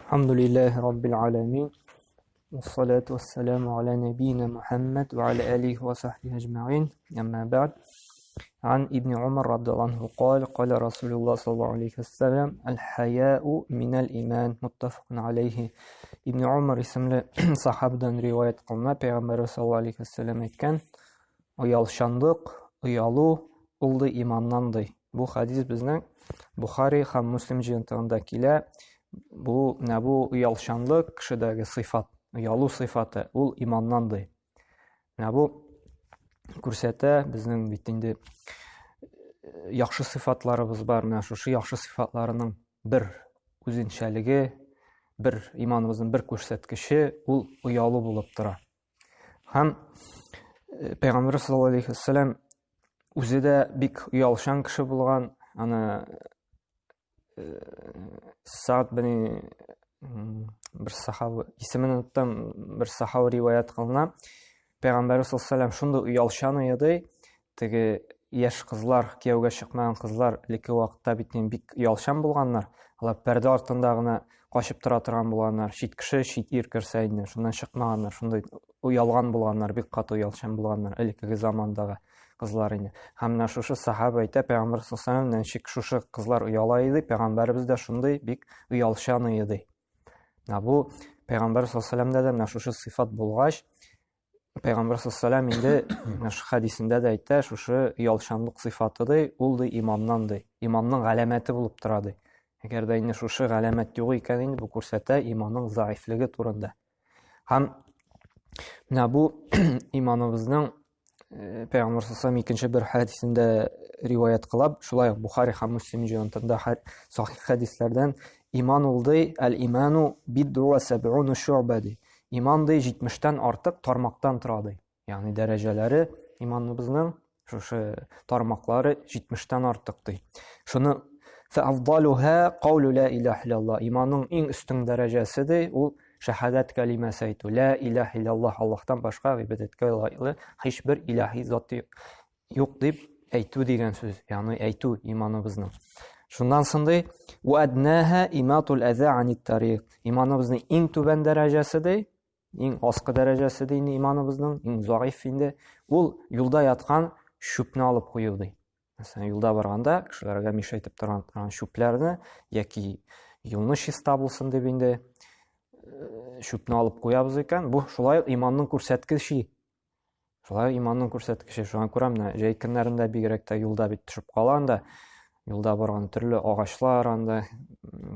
الحمد لله رب العالمين والصلاة والسلام على نبينا محمد وعلى آله وصحبه أجمعين أما بعد عن ابن عمر رضي الله عنه قال رسول الله صلى الله عليه وسلم الحياء من الإيمان متفق عليه. ابن عمر isimli sahabedan rivayet kılına Peygamber sallallahu aleyhi ve sellem etken uyalşanlık, uyalu uldu imandandı. Bu hadis bizden Bukhari ham Muslim jığıntığında kile bu uyalşanlık kişidagi sıfat, uyalu sıfatı ul imandandı. Bu күрсәтә безнең бит инде яхшы сыйфатларыбыз бар. Менә шушы яхшы сыйфатларының бер үзенчәлеге, бер иманыбызның бер күрсәткече ул уялу булып тора. Һәм Пәйгамбер саллаллаһу алейхи ва саллям үзе дә бик уялшан кеше булган. Аны Саад бин бер сахаба исемен оныттым, бер сахаба риваят кылына. Peygamber sallallahu aleyhi ve sellem şunda uyalşan idi. Теге яшь кызлар, кияүгә чыкмаган кызлар леке вакытта битен бик уялшан булганнар. Алар пәрдә артында гына качып тора торган булганнар. Шит кеше, шит ир керсә инде, шуннан чыкмаганнар. Шундай уялган булганнар, бик каты уялшан булганнар. Элекеге замандагы кызлар инде. Һәм менә шушы сахаба әйтә, Пәйгамбер саллаллаһу алейхи ва саллям ничек шушы кызлар уяла иде, Пәйгамбәрбез дә шундай бик уялшан иде. Бу Пәйгамбер саллаллаһу алейхи ва саллямда да менә шушы сыйфат булгач, Peygamber sallallahu aleyhi ve sellem indi şu hadisinde de aytты, şuшы uялшанлык сыйфатыды, ул ди иманнанды. Иманның галәмәте булып торады. Әгәр дә инде шушы галәмәт юк икән инде бу күрсәтә иманның заифлеге турында. Һәм менә бу иманыбызның Пәйгамбер саллаллаһу алейхи ва саллям икенче бер хадисендә риваят кылып, шулай Бухари һәм Муслим җыентында сахих хадисләрдән иман ул ди, әл-иману бид'у ва саб'уна шу'ба ди. İman ди 70-тән артык тармактан торады. Ягъни дәрәҗәләре иманыбызның шушы тармаклары 70-тән артык ди. Шуны фафдалуха каулу ла илаха илляллах. Иманның иң үстен дәрәҗәсе ди, ул шаһадат калимасы әйтү. Ла илаха илляллах, Аллаһтан башка гыйбадәткә лаеклы һичбер илаһи зат юк дип әйтү дигән сүз. Ягъни әйтү иманыбызның. Шундан соң ва аднаха иматул аза анит тариq. Иманыбызның иң түбән дәрәҗәсе ди. Иң аскы дәрәҗәсе ди иманыбызның, иң заиф инде ул юлда яткан шүпне алып кую ди. Мәсәлән, юлда барганда кешеләргә мишәйтеп торган шүпләрне яки юлны чиста булсын дип инде шүпне алып куябыз икән. Бу шулай иманның күрсәткече. Шулай иманның күрсәткече. Шуңа күрә менә җәй көннәрендә бигрәк тә юлда бит төшеп калганда, юлда барган төрле агачлар, анда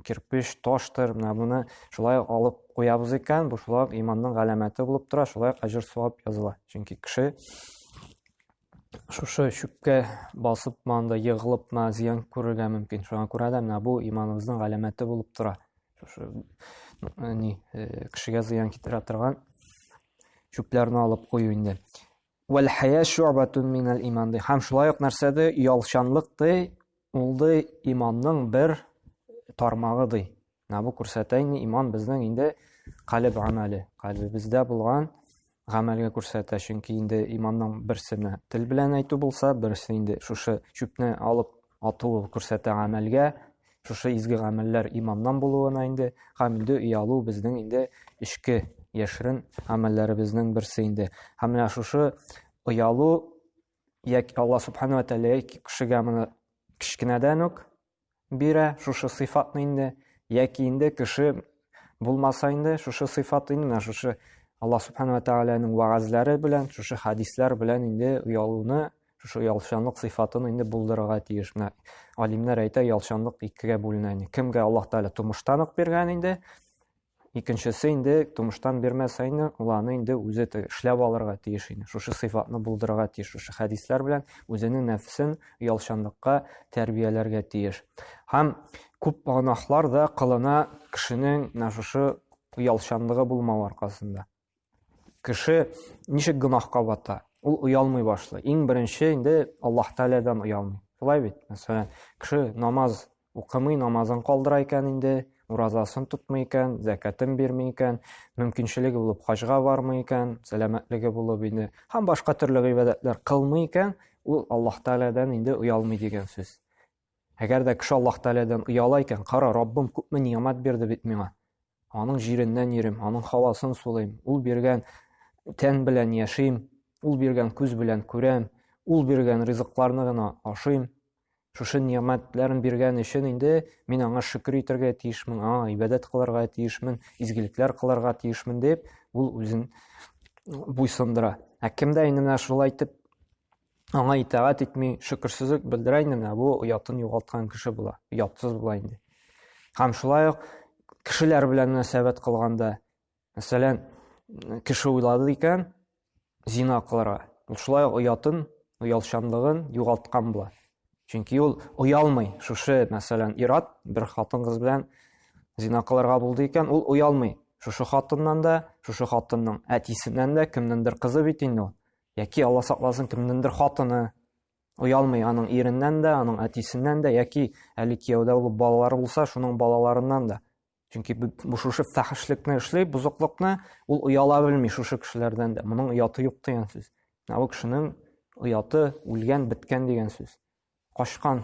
кирпич, таштыр, менә буны шулай алып куябыз икән, бу шулай иманның галәмәте булып тора, шулай аҗр савап языла. Чөнки кеше шушы шүпкә басып манда егылып зыян күрергә мөмкин. Шуңа күрә дә менә бу иманыбызның галәмәте булып тора. Шушы кешегә зыян китерә торган шүпләрне алып кую инде. Вал хая шу'батун минал иман. Һәм шулай ук нәрсәдә уялшанлык ди, ул ди иманның бер тармагы ди. Бу күрсәтә иман безнең инде калб амалы, калбыбызда булган гамәлгә күрсәтә. Чөнки инде иманның берсенә тел белән әйтү булса, берсе инде шушы шүпне алып ату күрсәтә гамәлгә. Шушы изге гамәлләр иманнан булуына инде һәм инде уялу безнең инде ичке яшерен гамәлләребезнең берсе инде. Һәм менә шушы уялу яки Аллаһ субханаһу ва тааля кешегә моны кичкенәдән үк бирә шушы сыйфатны инде, яки инде кеше булмаса инде шушы сыйфат инде шушы Аллаһ субханаһу ва тааляның ваазлары белән, шушы хадислар белән инде уялуны, шушы уялшанлык сыйфатын инде булдырырга тиеш. Менә алимнәр әйтә, уялшанлык икегә бүленә. Кемгә Аллаһ тааля тумыштан ук биргән инде, икенчесе инде тумыштан бирмәсә инде, ул аны инде үзе эшләп алырга тиеш инде. Шушы сыйфатны булдырырга тиеш. Шушы хадислар белән үзенең нәфсен уялшанлыкка тәрбияләргә тиеш. Һәм күп гынахлар да кылына кешенең шушы уялшанлыгы булмау аркасында. Кеше ничек гынахка бата? Ул уялмый башлый. Иң беренче инде Аллаһ Таалядан уялмый. Шулай бит. Мәсәлән, кеше намаз укымый, намазын калдыра икән инде, уразасын тутмый икән, закатын бирмәй икән, мөмкинчелеге булып хаҗга бармый икән, сәламәтлеге булып инде һәм башка төрле гыйбадәтләр кылмый икән, ул Аллаһ Таалядан инде уялмый дигән сүз. Әгәр дә кеше Аллаһ Таалядан уяла икән, кара, Раббым күпме ниъмәт бирде бит миңа. аның җиреннән йөрим, аның һавасын сулыйм, ул биргән тән белән яшим, ул биргән күз белән күрәм, ул биргән ризыкларны гына ашыйм. Шушы ниъмәтләрен биргән өчен инде мин аңа шөкер итәргә тиешмен, аңа ибадәт кылырга тиешмен, изгелекләр кылырга тиешмен дип, ул үзен буйсындыра. Кем дә инде менә шулай итеп аңа итәгать итми, шөкерсезлек белдерә инде, менә бу оятын югалткан кеше була, оятсыз була инде. Һәм шулай ук кешеләр белән мөнәсәбәт кылганда, мәсәлән, кеше уйлады икән зина кылырга. Ул шулай ук оятын, оялчанлыгын югалткан була. Чөнки ул уялмый, шушы, мәсәлән, ират бер хатын-кыз белән зина кылырга булды икән, ул уялмый. Шушы хатыннан да, шушы хатынның әтисеннән дә кемнеңдер кызы бит инде ул. Яки Алла сакласын, кемнеңдер хатыны. Уялмый аның иреннән дә, аның әтисеннән дә, яки әле кияүдә булып балалары булса, шуның балаларыннан да. Чөнки бу шушы фәхешлекне эшли, бузыклыкны ул уяла белми шушы кешеләрдән дә. Моның уяты юк дигән сүз. Бу кешенең уяты үлгән, биткән дигән сүз. Кашкан.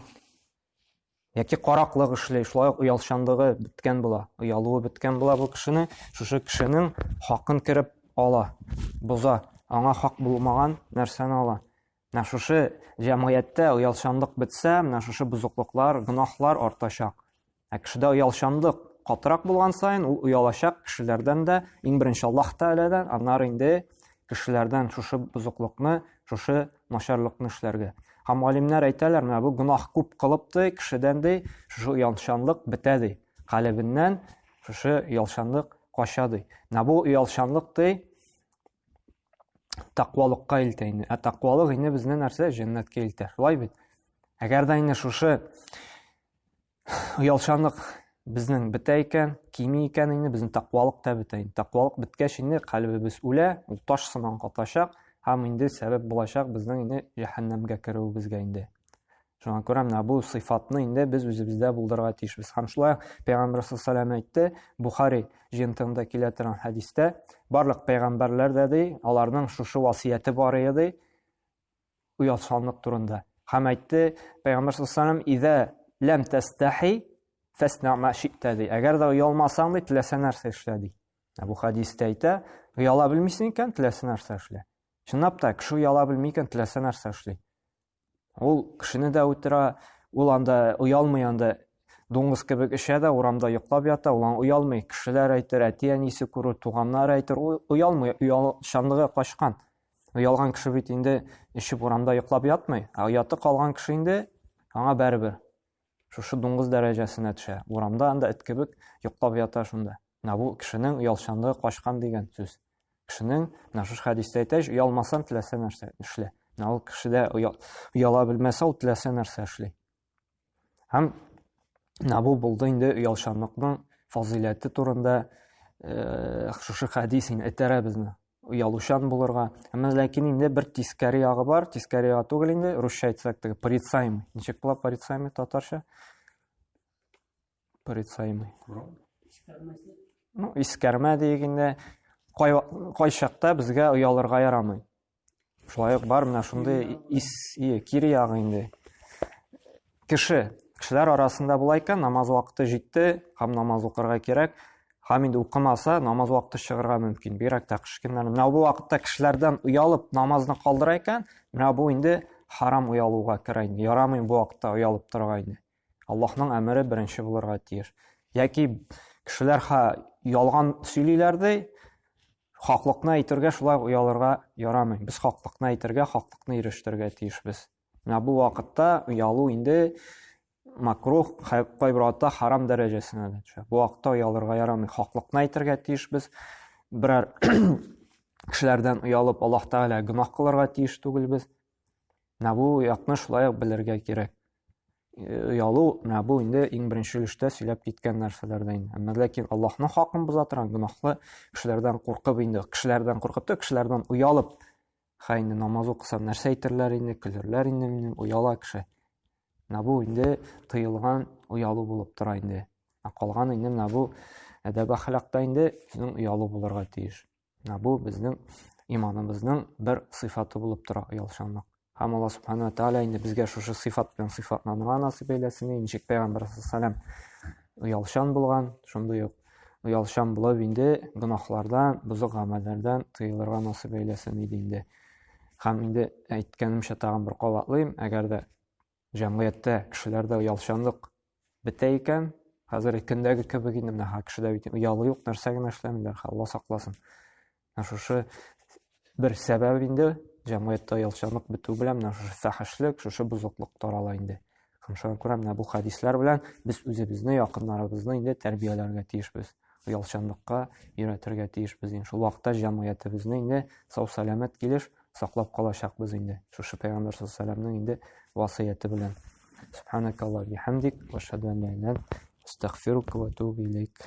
Яки караклык эшли, шулай ук уялчанлыгы биткән була, уялуы биткән була бу кешене, шушы кешенең хакын кирип ала, буза, аңа хак булмаган нәрсәне ала. Менә шушы җәмгыятьтә уялчанлык бетсә, менә шушы бузыклыклар, гөнаһлар артачак. Кешедә уялчанлык катырак булган сайын, ул уялачак кешеләрдән дә, иң беренче Аллаһ Тәгаләдән, аннары инде кешеләрдән шушы бузыклыкны, шушы начарлыкны эшләргә. Һәм галимнәр әйтәләр, менә бу гөнаһ күп кылыпты, кешедән ди, шушы уялчанлык бетә ди. Калбиннән шушы уялчанлык кача ди. Менә бу уялчанлык ди тақвалыкка илтә инде. Тақвалык инде безне нәрсә? Җәннәткә илтә. Шулай бит. Әгәр дә инде шушы уялчанлык безнең бетә икән, кими икән инде безнең тақвалык та бетә инде. Тақвалык биткәч инде калбыбыз үлә, ул таш сыман катачак. Һәм инде сәбәп булачак безнең инде җәһәннәмгә керүебезгә инде. Шуңа күрә менә бу сыйфатны инде без үзебездә булдырырга тиешбез. Һәм шулай Пәйгамбәр саллаллаху алейһи әйтте, Бухари җентында килә торган хәдистә, барлык пәйгамбәрләр дә ди, аларның шушы васыяте бар иде, уялчанлык турында. Һәм әйтте, Пәйгамбәр саллаллаху алейһи «Иза лам тастахи фасна ма ши'та» ди. Әгәр дә уялмасаң ди, теләсә нәрсә эшлә ди. Бу хәдистә әйтә, уяла белмисең икән, теләсә нәрсә эшлә. Чынлап та, кеше уяла белми икән, теләсә нәрсә эшли. Ул кешене дә үтерә, ул анда уялмый, анда дуңгыз кебек эшә дә, урамда йоклап ята, ул уялмый. Кешеләр әйтер, әти-әнисе күрер, туганнар әйтер, уялмый, уялчанлыгы качкан. Уялган кеше бит инде эшеп урамда йоклап ятмый, уяты калган кеше инде аңа бәрбер. Шушы дуңгыз дәрәҗәсенә төшә. Урамда анда эт кебек йоклап ята шунда. Менә бу кешенең уялчанлыгы качкан дигән сүз. Кешенең, менә шушы хәдистә әйтә, уялмасаң теләсә нәрсә эшлә. Менә ул кешедә уяла белмәсә, ул теләсә нәрсә эшли. Һәм менә бу булды инде уялчанлыкның фазиләте турында шушы хәдис әйтә безне. Уялучан булырга. Әмма ләкин инде бер тискәре ягы бар, тискәре ягы түгел инде, русча әйтсәк тә, порицаемый. Ничек була порицаемый татарча? Порицаемый. Ну, искәрмә дигәндә кай чакта безгә уялырга ярамый. Шулай ук бар, менә шундый кире ягы инде. Кешеләр арасында була икән, намаз вакыты җитте, һәм намаз укырга кирәк. Һәм инде укымаса, намаз вакыты чыгарга мөмкин. Бирәк тә кышкыннар. Менә бу вакытта кешеләрдән уялып намазны калдыра икән, менә бу инде харам уялуга керә инде. Ярамый бу вакытта уялып торырга инде. Аллаһның әмере беренче булырга тиеш. Яки кешеләр ялган сөйлиләр ди, хаклыкны әйтергә шулай уялырга ярамый. Без хаклыкны әйтергә, хаклыкны ирештергә тиешбез. Менә бу вакытта уялу инде макрух, кайбырата харам дәрәҗәсенә төшә. Бу вакытта уялырга ярамый. Хаклыкны әйтергә тиешбез. Берәр кешеләрдән уялып Аллаһ Тәгалә гөнаһ кылырга тиеш түгелбез. Менә бу якны шулай ук белергә кирәк. Уялу, менә бу инде иң беренче өлештә сөйләп киткән нәрсәләрдән инде. Әмма ләкин Аллаһның хакын боза торган гөнаһлы кешеләрдән куркып инде, кешеләрдән уялып, инде намаз укысам нәрсә әйтерләр инде, көлерләр инде, уяла кеше. Менә бу инде тыелган уялу булып тора инде. Калган инде менә бу әдәп әхлакта инде безнең уялу булырга тиеш. Менә бу безнең иманыбызның бер сыйфаты булып тора, уялчанлык. Һәм Алла Субханаһу ва Тәгалә инде безгә шушы сыйфат белән сыйфатланырга насыйп әйләсен. Ничек Пәйгамбәр саллаллаху алейһи ва саллям уялчан булган, шундый ук оялчан булып инде гөнаһлардан, бузык гамәлләрдән тыелырга насыйп әйләсен иде инде. Һәм инде әйткәнемчә тагын бер кабатлыйм, әгәр дә җәмгыятьтә кешеләрдә оялчанлык бетә икән, хәзерге көндәге кебек инде менә кешедә бит оялы юк, нәрсә генә эшләмиләр, Алла сакласын. Шушы бер сәбәп инде җәмгыятьтә оялчанлык бетү белән менә шушы фәхешлек, шушы бузыклык тарала инде. Һәм шуңа күрә менә бу хәдисләр белән без үзебезне, якыннарыбызны инде тәрбияләргә тиешбез. Оялчанлыкка өйрәтергә тиешбез. Шул вакытта җәмгыятебезне инде сау-сәламәт килеш саклап калачакбыз инде. Шушы Пәйгамбәр саллаллаһу алейһи ва сәлләмнең инде васыяте белән. Субханакаллаһу ва бихамдик, ва ашһаду ан ла илаһа илля анта, астагфирука ва атубу илейк.